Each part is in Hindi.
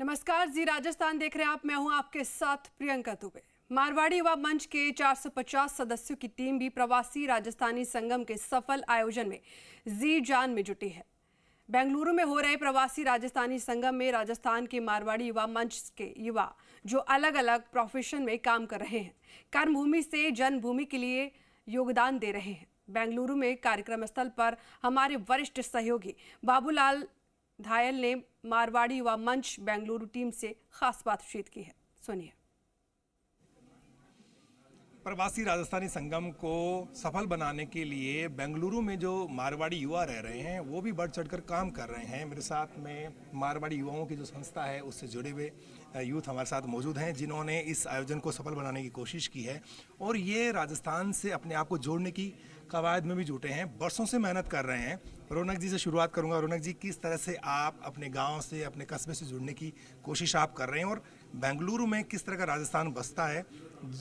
नमस्कार, जी राजस्थान देख रहे हैं आप। मैं हूं आपके साथ प्रियंका दुबे। मारवाड़ी युवा मंच के 450 सदस्यों की टीम भी प्रवासी राजस्थानी संगम के सफल आयोजन में जी जान में जुटी है। बेंगलुरु में हो रहे प्रवासी राजस्थानी संगम में राजस्थान के मारवाड़ी युवा मंच के युवा जो अलग अलग प्रोफेशन में काम कर रहे हैं, कर्मभूमि से जन्मभूमि के लिए योगदान दे रहे हैं। बेंगलुरु में कार्यक्रम स्थल पर हमारे वरिष्ठ सहयोगी बाबूलाल धायल ने मारवाड़ी युवा मंच बेंगलुरु टीम से खास बातचीत की है, सुनिए। प्रवासी राजस्थानी संगम को सफल बनाने के लिए बेंगलुरु में जो मारवाड़ी युवा रह रहे हैं वो भी बढ़ चढ़कर काम कर रहे हैं। मेरे साथ में मारवाड़ी युवाओं की जो संस्था है उससे जुड़े हुए यूथ हमारे साथ मौजूद हैं, जिन्होंने इस आयोजन को सफल बनाने की कोशिश की है और ये राजस्थान से अपने आप को जोड़ने की कवायद में भी जुटे हैं, बरसों से मेहनत कर रहे हैं। रौनक जी से शुरुआत करूंगा। रौनक जी, किस तरह से आप अपने गांव से, अपने कस्बे से जुड़ने की कोशिश आप कर रहे हैं और बेंगलुरु में किस तरह का राजस्थान बसता है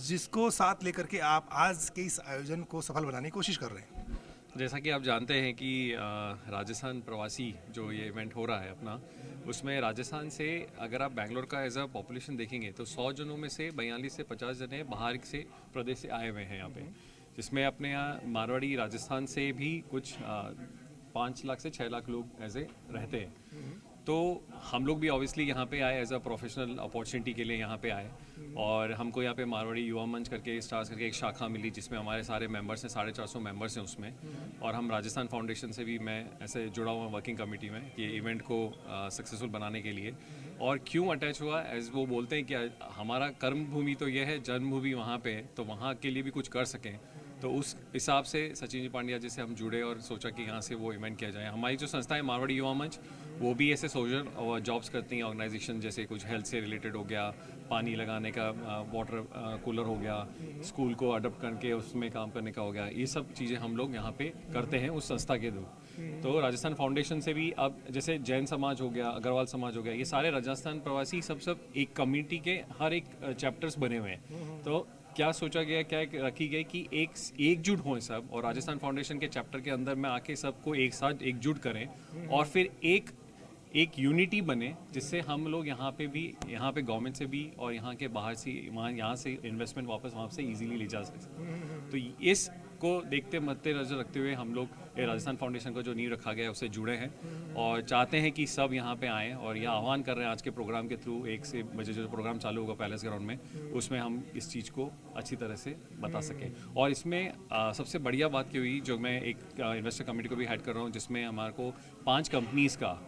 जिसको साथ लेकर के आप आज के इस आयोजन को सफल बनाने की कोशिश कर रहे हैं? जैसा कि आप जानते हैं कि राजस्थान प्रवासी जो ये इवेंट हो रहा है अपना, उसमें राजस्थान से अगर आप बेंगलोर का एज अ पॉपुलेशन देखेंगे तो 100 जनों में से 42 से 50 जने बाहर से प्रदेश से आए हुए हैं यहाँ पे, जिसमें अपने यहाँ मारवाड़ी राजस्थान से भी कुछ 5 लाख से 6 लाख लोग ऐसे रहते हैं। तो हम लोग भी ऑब्वियसली यहाँ पे आए एज अ प्रोफेशनल अपॉर्चुनिटी के लिए यहाँ पे आए और हमको यहाँ पे मारवाड़ी युवा मंच करके स्टार्स करके एक शाखा मिली जिसमें हमारे सारे मेंबर्स हैं, 450 मेंबर्स हैं उसमें। और हम राजस्थान फाउंडेशन से भी मैं ऐसे जुड़ा हुआ वर्किंग कमेटी में कि इवेंट को सक्सेसफुल बनाने के लिए। और क्यों अटैच हुआ, एज वो बोलते हैं कि हमारा कर्मभूमि तो ये है, जन्मभूमि वहाँ पे है, तो वहाँ के लिए भी कुछ कर सकें। तो उस हिसाब से सचिन जी पांड्या जी से हम जुड़े और सोचा कि यहाँ से वो इवेंट किया जाए। हमारी जो संस्था है मारवाड़ी युवा मंच, वो भी ऐसे सोशल और जॉब्स करती हैं ऑर्गेनाइजेशन, जैसे कुछ हेल्थ से रिलेटेड हो गया, पानी लगाने का वाटर कूलर हो गया, स्कूल को अडॉप्ट करके उसमें काम करने का हो गया, ये सब चीज़ें हम लोग यहाँ पे करते हैं उस संस्था के थ्रू। तो राजस्थान फाउंडेशन से भी अब जैसे जैन समाज हो गया, अग्रवाल समाज हो गया, ये सारे राजस्थान प्रवासी सब एक कम्युनिटी के हर एक चैप्टर्स बने हुए हैं। तो क्या सोचा गया, क्या रखी गई कि एकजुट हों सब और राजस्थान फाउंडेशन के चैप्टर के अंदर में आके सबको एक साथ एकजुट करें और फिर एक यूनिटी बने, जिससे हम लोग यहाँ पे गवर्नमेंट से भी और यहाँ के बाहर से यहाँ से इन्वेस्टमेंट वापस वहाँ से इजीली ले जा सकते। तो इस को देखते मद्देनजर रखते हुए हम लोग राजस्थान फाउंडेशन का जो नींव रखा गया है उससे जुड़े हैं और चाहते हैं कि सब यहाँ पे आएँ और यह आह्वान कर रहे हैं आज के प्रोग्राम के थ्रू। 1 बजे जो प्रोग्राम चालू होगा पैलेस ग्राउंड में, उसमें हम इस चीज़ को अच्छी तरह से बता सकें। और इसमें सबसे बढ़िया बात क्या हुई, जो मैं एक इन्वेस्टर कमेटी को भी हेड कर रहा हूँ, जिसमें हमारे को 5 कंपनीज़ का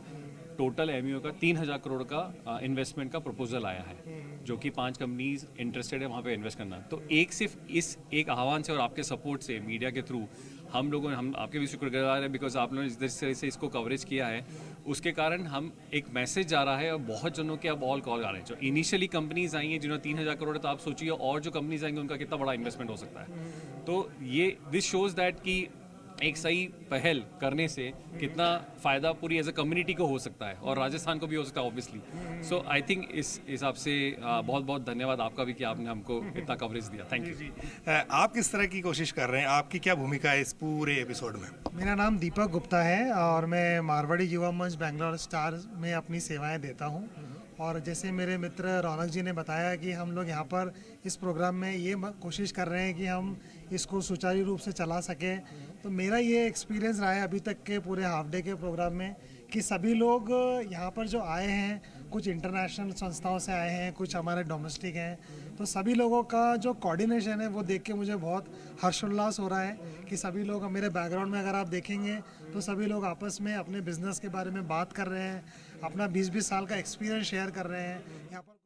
टोटल एमयू का 3000 करोड़ का इन्वेस्टमेंट का प्रपोजल आया है, जो कि 5 कंपनीज इंटरेस्टेड है वहाँ पे इन्वेस्ट करना। तो सिर्फ इस एक आह्वान से और आपके सपोर्ट से मीडिया के थ्रू हम आपके भी शुक्रगुजार हैं, बिकॉज आप लोगों ने जिस तरह से इसको कवरेज किया है उसके कारण हम एक मैसेज जा रहा है और बहुत जनों के अब ऑल कॉल आ रहे हैं। जो इनिशियली कंपनीज आई हैं जिन्होंने 3000 करोड़, तो आप सोचिए और जो कंपनीज आएंगे उनका कितना बड़ा इन्वेस्टमेंट हो सकता है। तो ये दिस शोज दैट कि एक सही पहल करने से कितना फ़ायदा पूरी एज अ कम्युनिटी को हो सकता है और राजस्थान को भी हो सकता है ऑब्वियसली। सो आई थिंक इस हिसाब से बहुत बहुत धन्यवाद आपका भी कि आपने हमको इतना कवरेज दिया। Thank you. आप किस तरह की कोशिश कर रहे हैं, आपकी क्या भूमिका है इस पूरे एपिसोड में? मेरा नाम दीपक गुप्ता है और मैं मारवाड़ी युवा मंच बेंगलोर स्टार में अपनी सेवाएं देता हूं। और जैसे मेरे मित्र रौनक जी ने बताया कि हम लोग यहाँ पर इस प्रोग्राम में ये कोशिश कर रहे हैं कि हम इसको सुचारू रूप से चला सकें। तो मेरा ये एक्सपीरियंस रहा है अभी तक के पूरे हाफ डे के प्रोग्राम में कि सभी लोग यहाँ पर जो आए हैं, कुछ इंटरनेशनल संस्थाओं से आए हैं, कुछ हमारे डोमेस्टिक हैं, तो सभी लोगों का जो कोऑर्डिनेशन है वो देख के मुझे बहुत हर्षोल्लास हो रहा है कि सभी लोग, मेरे बैकग्राउंड में अगर आप देखेंगे तो सभी लोग आपस में अपने बिजनेस के बारे में बात कर रहे हैं, अपना 20-20 साल का एक्सपीरियंस शेयर कर रहे हैं यहाँ पर।